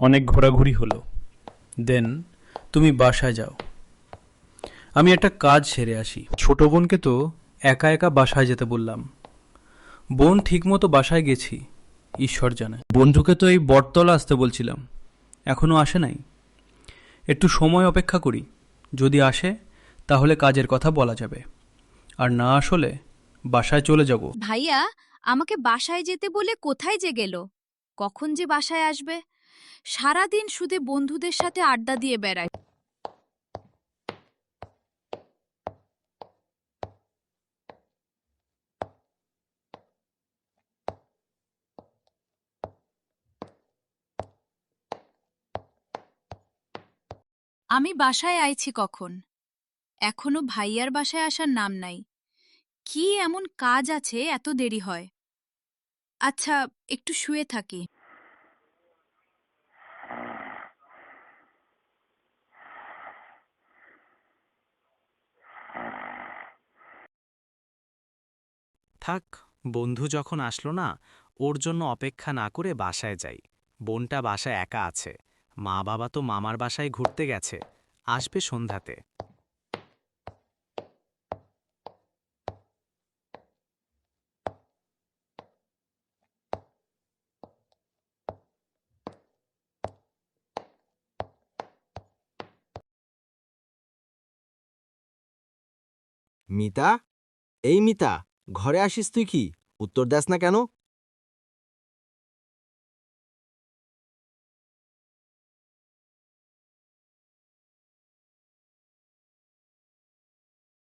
অনেক ঘোরাঘুরি হলো। দেন তুমি বাসায় যাও, আমি একটা কাজ সেরে আসি। ছোট বোনকে তো একা একা বাসায় যেতে বললাম। বোন ঠিকমতো বাসায় গেছি, ঈশ্বর জানে। বন্ধুকে তো এই বটতলা আসতে বলছিলাম, এখনো আসে নাই। একটু সময় অপেক্ষা করি, যদি আসে তাহলে কাজের কথা বলা যাবে, আর না আসলে বাসায় চলে যাব। ভাইয়া, আমাকে বাসায় যেতে বলে কোথায় যে গেল? কখন যে বাসায় আসবে? সারাদিন শুধু বন্ধুদের সাথে আড্ডা দিয়ে বেড়ায়। আমি বাসায় আইছি কখন? এখনো ভাইয়ার বাসায় আসার নাম নাই। কি এমন কাজ আছে এত দেরি হয়? আচ্ছা, একটু শুয়ে থাকি। থাক, বন্ধু যখন আসলো না, ওর জন্য অপেক্ষা না করে বাসায় যাই। বোনটা বাসায় একা আছে। মা বাবা তো মামার বাসায় ঘুরতে গেছে, আসবে সন্ধ্যাতে। মিতা, এই মিতা, ঘরে আসিস তুই কি? উত্তর দেস না কেন?